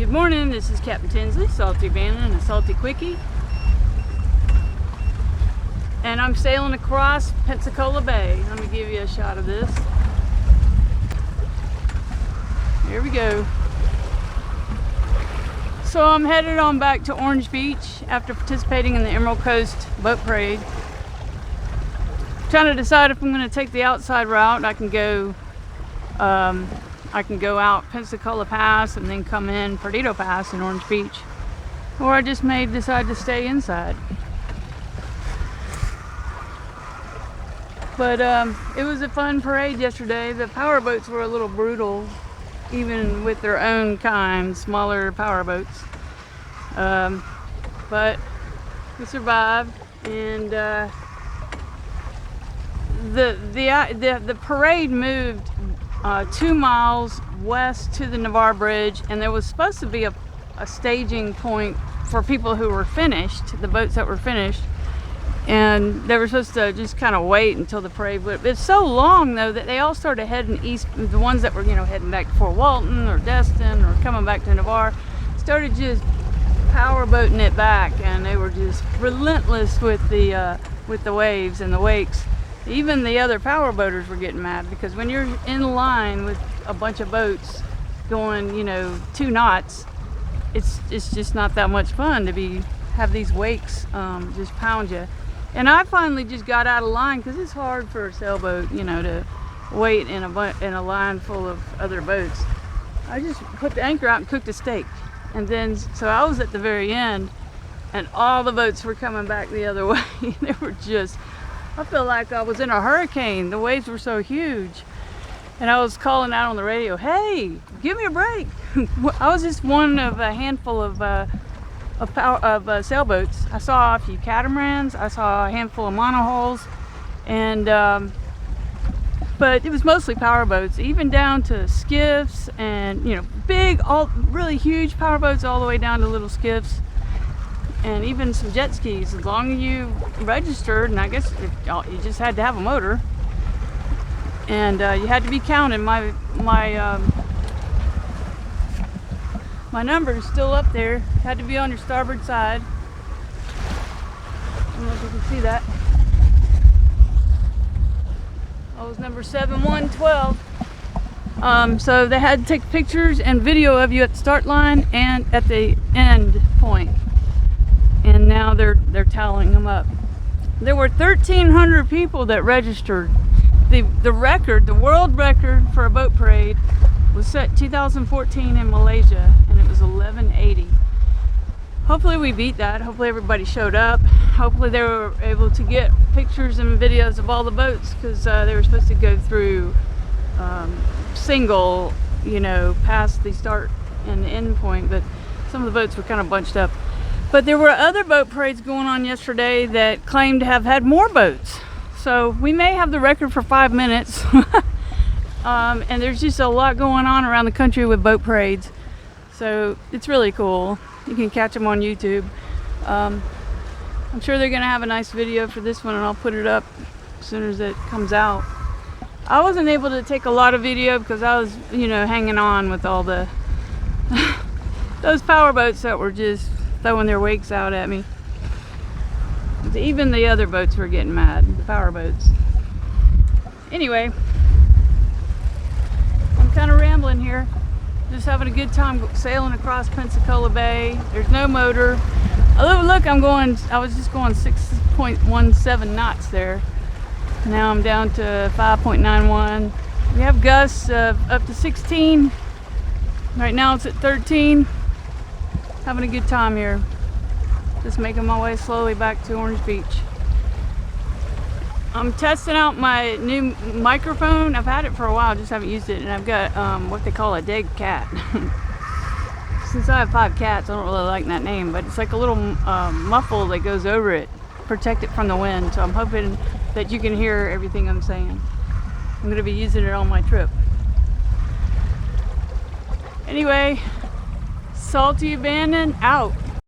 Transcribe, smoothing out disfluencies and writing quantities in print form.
Good morning, this is Captain Tinsley, Salty Abandon and Salty Quickie. And I'm sailing across Pensacola Bay. Let me give you a shot of this. Here we go. So I'm headed on back to Orange Beach after participating in the Emerald Coast boat parade. Trying to decide if I'm going to take the outside route. I can go out Pensacola Pass and then come in Perdido Pass in Orange Beach, or I just may decide to stay inside. But it was a fun parade yesterday. The power boats were a little brutal, even with their own kind, smaller power boats. But we survived, and the parade moved 2 miles west to the Navarre Bridge, and there was supposed to be a staging point for people who were finished, the boats that were finished, and they were supposed to just kind of wait until the parade would. It's so long though that they all started heading east. The ones that were heading back to Fort Walton or Destin or coming back to Navarre started just power boating it back, and they were just relentless with the waves and the wakes. Even the other power boaters were getting mad, because when you're in line with a bunch of boats going 2 knots, it's just not that much fun to have these wakes just pound you. And I finally just got out of line, because it's hard for a sailboat to wait in a line full of other boats. I just put the anchor out and cooked a steak, and then so I was at the very end, and all the boats were coming back the other way. They were just, I feel like I was in a hurricane. The waves were so huge. And I was calling out on the radio, hey, give me a break. I was just one of a handful of sailboats. I saw a few catamarans. I saw a handful of monohulls. And, but it was mostly power boats, even down to skiffs and, big, really huge power boats all the way down to little skiffs. And even some jet skis, as long as you registered, and I guess you just had to have a motor, and you had to be counted. My number is still up there. Had to be on your starboard side. I don't know if you can see that. I was number 7112. So they had to take pictures and video of you at the start line and at the end point. And now they're tallying them up. There were 1,300 people that registered. The world record for a boat parade was set 2014 in Malaysia, and it was 1180. Hopefully we beat that. Hopefully everybody showed up. Hopefully they were able to get pictures and videos of all the boats, because they were supposed to go through single, past the start and the end point, but some of the boats were kind of bunched up. But there were other boat parades going on yesterday that claimed to have had more boats. So we may have the record for 5 minutes. And there's just a lot going on around the country with boat parades. So it's really cool. You can catch them on YouTube. I'm sure they're gonna have a nice video for this one, and I'll put it up as soon as it comes out. I wasn't able to take a lot of video because I was, hanging on with all the those power boats that were just throwing their wakes out at me. Even the other boats were getting mad, the power boats. Anyway, I'm kind of rambling here. Just having a good time sailing across Pensacola Bay. There's no motor. Oh, look, I was just going 6.17 knots there. Now I'm down to 5.91. We have gusts up to 16. Right now it's at 13. Having a good time here. Just making my way slowly back to Orange Beach. I'm testing out my new microphone. I've had it for a while, just haven't used it, and I've got what they call a dead cat. Since I have 5 cats, I don't really like that name, but it's like a little muffle that goes over it, protect it from the wind. So I'm hoping that you can hear everything I'm saying. I'm going to be using it on my trip. Anyway, Salty Abandon out.